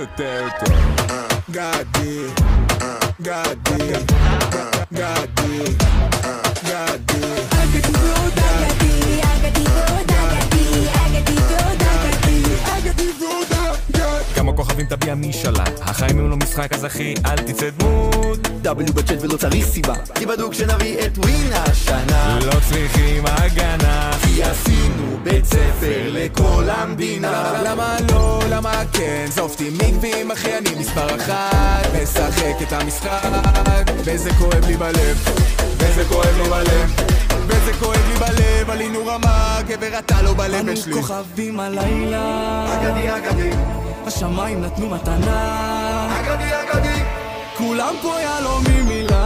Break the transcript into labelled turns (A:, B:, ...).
A: יותר טוב. גדי, גדי, גדי, גדי, כמה כוכבים תביע מי שלט, החיים הם לא משחק אז אחי אל תצא דמות.
B: W בצ'אט ולא צריך סיבה, כי בדוק שנביא את ווין השנה.
A: לא צריכים הגנה,
B: כי עשינו בית ספר לכל המדינה.
A: למה לא, למה כן, זופתי מגבים אחי אני מספר אחת. משחק את המשחק, וזה כואב לי בלב, וזה כואב לי בלב, וזה כואב לי בלב. עלינו רמה, גבר אתה לא בלב שלי.
B: אנו כוכבים הלילה, אגדי אגדי, השמיים נתנו מתנה, אגדי אגדי, כולם פה יהלומים מילה.